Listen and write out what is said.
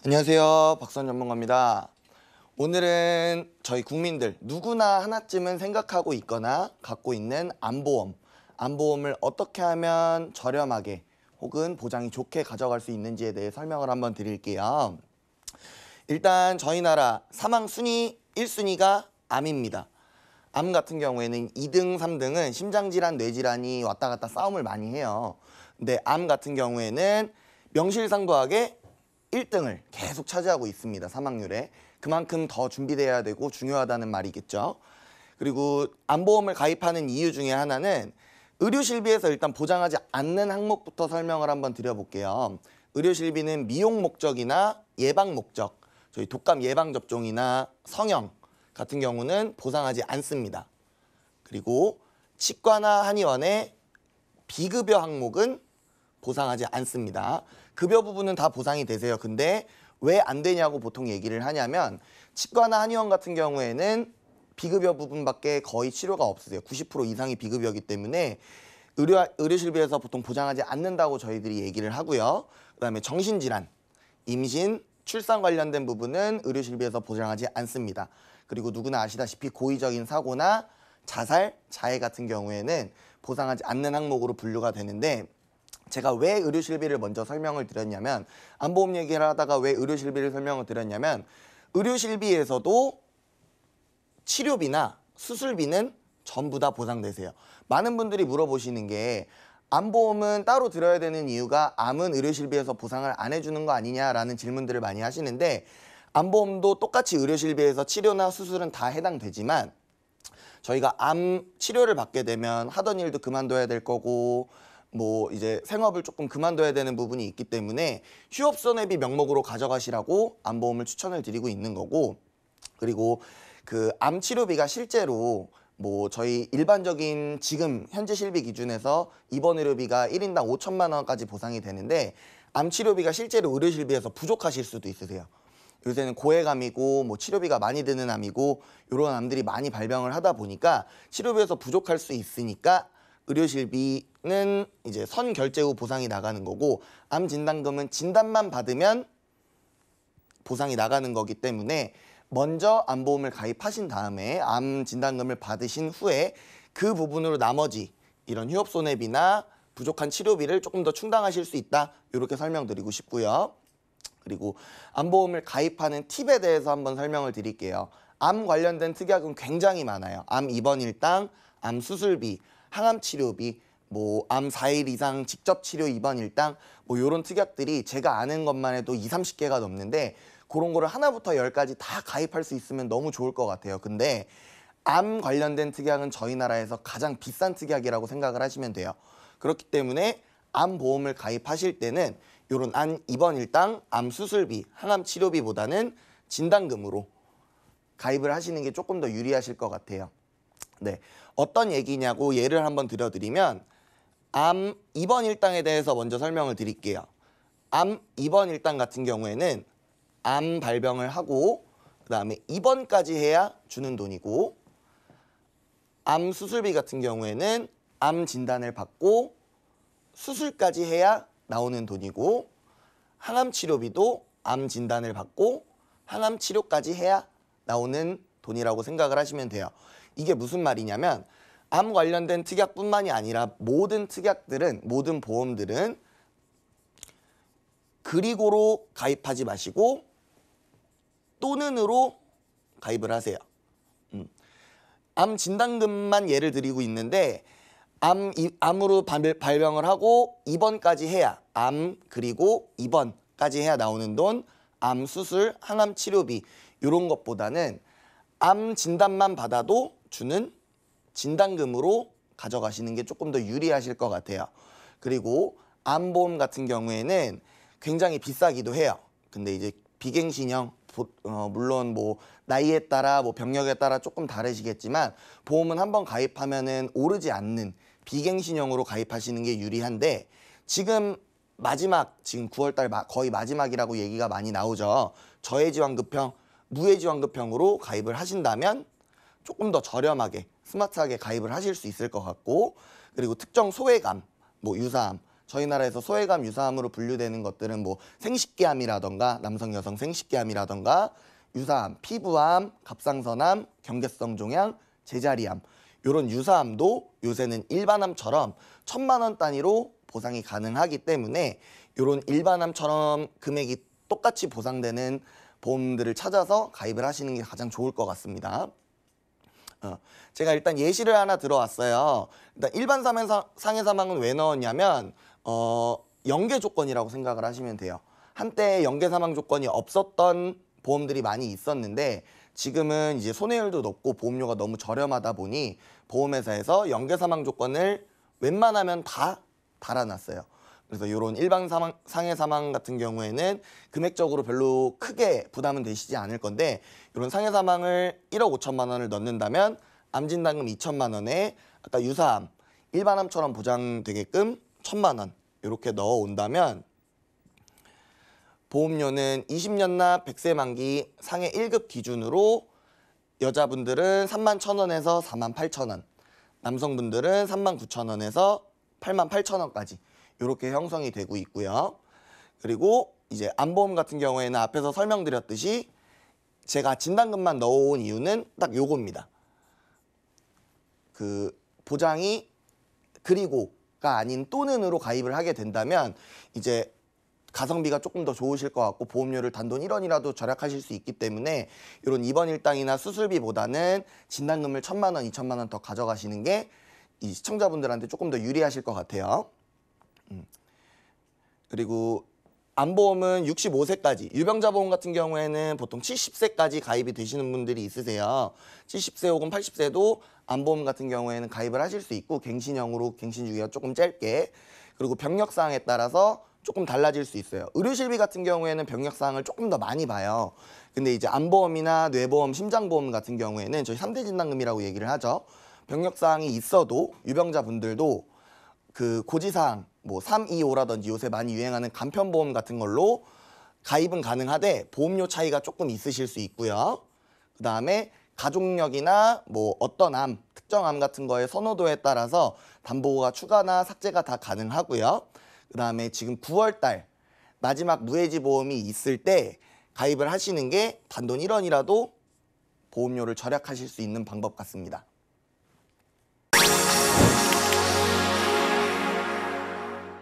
안녕하세요. 박수환 전문가입니다. 오늘은 저희 국민들 누구나 하나쯤은 생각하고 있거나 갖고 있는 암보험을 어떻게 하면 저렴하게 혹은 보장이 좋게 가져갈 수 있는지에 대해 설명을 한번 드릴게요. 일단 저희 나라 사망 순위 1순위가 암입니다. 암 같은 경우에는 2등, 3등은 심장질환, 뇌질환이 왔다 갔다 싸움을 많이 해요. 근데 암 같은 경우에는 명실상부하게 1등을 계속 차지하고 있습니다. 사망률에. 그만큼 더 준비돼야 되고 중요하다는 말이겠죠. 그리고 암보험을 가입하는 이유 중에 하나는 의료실비에서 일단 보장하지 않는 항목부터 설명을 한번 드려볼게요. 의료실비는 미용 목적이나 예방 목적, 저희 독감 예방접종이나 성형 같은 경우는 보상하지 않습니다. 그리고 치과나 한의원의 비급여 항목은 보상하지 않습니다. 급여 부분은 다 보상이 되세요. 근데 왜 안 되냐고 보통 얘기를 하냐면 치과나 한의원 같은 경우에는 비급여 부분밖에 거의 치료가 없으세요. 90% 이상이 비급여이기 때문에 의료실비에서 보통 보장하지 않는다고 저희들이 얘기를 하고요. 그다음에 정신질환, 임신, 출산 관련된 부분은 의료실비에서 보장하지 않습니다. 그리고 누구나 아시다시피 고의적인 사고나 자살, 자해 같은 경우에는 보상하지 않는 항목으로 분류가 되는데 제가 왜 의료실비를 먼저 설명을 드렸냐면 암보험 얘기를 하다가 왜 의료실비를 설명을 드렸냐면 의료실비에서도 치료비나 수술비는 전부 다 보상되세요. 많은 분들이 물어보시는 게 암보험은 따로 들어야 되는 이유가 암은 의료실비에서 보상을 안 해주는 거 아니냐라는 질문들을 많이 하시는데 암보험도 똑같이 의료실비에서 치료나 수술은 다 해당되지만 저희가 암 치료를 받게 되면 하던 일도 그만둬야 될 거고 뭐 이제 생업을 조금 그만둬야 되는 부분이 있기 때문에 휴업손해비 명목으로 가져가시라고 암보험을 추천을 드리고 있는 거고, 그리고 그 암 치료비가 실제로 뭐 저희 일반적인 지금 현재 실비 기준에서 입원 의료비가 1인당 5천만 원까지 보상이 되는데 암 치료비가 실제로 의료실비에서 부족하실 수도 있으세요. 요새는 고해감이고 뭐 치료비가 많이 드는 암이고 이런 암들이 많이 발병을 하다 보니까 치료비에서 부족할 수 있으니까 의료실비는 이제 선결제 후 보상이 나가는 거고 암 진단금은 진단만 받으면 보상이 나가는 거기 때문에 먼저 암보험을 가입하신 다음에 암 진단금을 받으신 후에 그 부분으로 나머지 이런 휴업손해비나 부족한 치료비를 조금 더 충당하실 수 있다, 이렇게 설명드리고 싶고요. 그리고 암보험을 가입하는 팁에 대해서 한번 설명을 드릴게요. 암 관련된 특약은 굉장히 많아요. 암 입원 일당, 암 수술비, 항암 치료비, 뭐 암 4일 이상 직접 치료 입원 일당, 뭐 이런 특약들이 제가 아는 것만 해도 20, 30개가 넘는데 그런 거를 하나부터 10까지 다 가입할 수 있으면 너무 좋을 것 같아요. 근데 암 관련된 특약은 저희 나라에서 가장 비싼 특약이라고 생각을 하시면 돼요. 그렇기 때문에 암 보험을 가입하실 때는 이런 암 입원 일당, 암 수술비, 항암 치료비보다는 진단금으로 가입을 하시는 게 조금 더 유리하실 것 같아요. 네, 어떤 얘기냐고 예를 한번 들어드리면 암 입원 일당에 대해서 먼저 설명을 드릴게요. 암 입원 일당 같은 경우에는 암 발병을 하고 그 다음에 입원까지 해야 주는 돈이고, 암 수술비 같은 경우에는 암 진단을 받고 수술까지 해야 나오는 돈이고, 항암 치료비도 암 진단을 받고 항암 치료까지 해야 나오는 돈이라고 생각을 하시면 돼요. 이게 무슨 말이냐면 암 관련된 특약뿐만이 아니라 모든 특약들은, 모든 보험들은 그리고로 가입하지 마시고 또는으로 가입을 하세요. 암 진단금만 예를 드리고 있는데 암으로 발병을 하고 입원까지 해야, 암 그리고 입원까지 해야 나오는 돈, 암 수술, 항암 치료비 이런 것보다는 암 진단만 받아도 주는 진단금으로 가져가시는 게 조금 더 유리하실 것 같아요. 그리고 암보험 같은 경우에는 굉장히 비싸기도 해요. 근데 이제 비갱신형, 물론 뭐 나이에 따라 뭐 병력에 따라 조금 다르시겠지만 보험은 한번 가입하면은 오르지 않는 비갱신형으로 가입하시는 게 유리한데 지금 9월달 거의 마지막이라고 얘기가 많이 나오죠. 저해지환급형, 무해지환급형으로 가입을 하신다면 조금 더 저렴하게 스마트하게 가입을 하실 수 있을 것 같고, 그리고 특정 소외감, 뭐 유사암, 저희 나라에서 소외감, 유사암으로 분류되는 것들은 뭐 생식기암이라던가 남성, 여성 생식기암이라던가 유사암, 피부암, 갑상선암, 경계성 종양, 제자리암 이런 유사암도 요새는 일반암처럼 1,000만 원 단위로 보상이 가능하기 때문에 이런 일반암처럼 금액이 똑같이 보상되는 보험들을 찾아서 가입을 하시는 게 가장 좋을 것 같습니다. 제가 일단 예시를 하나 들어왔어요. 일단 일반 상해 사망은 왜 넣었냐면 연계 조건이라고 생각을 하시면 돼요. 한때 연계 사망 조건이 없었던 보험들이 많이 있었는데 지금은 이제 손해율도 높고 보험료가 너무 저렴하다 보니 보험회사에서 연계 사망 조건을 웬만하면 다 달아놨어요. 그래서 이런 일반 상해 사망 같은 경우에는 금액적으로 별로 크게 부담은 되시지 않을 건데 이런 상해 사망을 1억 5천만 원을 넣는다면 암진단금 2천만 원에 아까 유사암, 일반암처럼 보장되게끔 1,000만 원 이렇게 넣어 온다면 보험료는 20년 납 100세 만기 상해 1급 기준으로 여자분들은 31,000원에서 48,000원, 남성분들은 39,000원에서 88,000원까지 이렇게 형성이 되고 있고요. 그리고 이제 암보험 같은 경우에는 앞에서 설명드렸듯이 제가 진단금만 넣어온 이유는 딱 요겁니다. 그 보장이 그리고가 아닌 또는으로 가입을 하게 된다면 이제 가성비가 조금 더 좋으실 것 같고 보험료를 단돈 1원이라도 절약하실 수 있기 때문에 이런 입원 일당이나 수술비보다는 진단금을 1,000만 원, 2,000만 원 더 가져가시는 게 이 시청자분들한테 조금 더 유리하실 것 같아요. 그리고 암보험은 65세까지, 유병자 보험 같은 경우에는 보통 70세까지 가입이 되시는 분들이 있으세요. 70세 혹은 80세도 암보험 같은 경우에는 가입을 하실 수 있고 갱신형으로 갱신 주기가 조금 짧게, 그리고 병력사항에 따라서 조금 달라질 수 있어요. 의료실비 같은 경우에는 병력사항을 조금 더 많이 봐요. 근데 이제 암보험이나 뇌보험, 심장보험 같은 경우에는 저희 3대 진단금이라고 얘기를 하죠. 병력사항이 있어도 유병자분들도 그 고지사항 뭐 3, 2, 5라든지 요새 많이 유행하는 간편보험 같은 걸로 가입은 가능하되 보험료 차이가 조금 있으실 수 있고요. 그 다음에 가족력이나 뭐 어떤 암, 특정 암 같은 거의 선호도에 따라서 담보가 추가나 삭제가 다 가능하고요. 그 다음에 지금 9월달 마지막 무해지 보험이 있을 때 가입을 하시는 게 단돈 1원이라도 보험료를 절약하실 수 있는 방법 같습니다.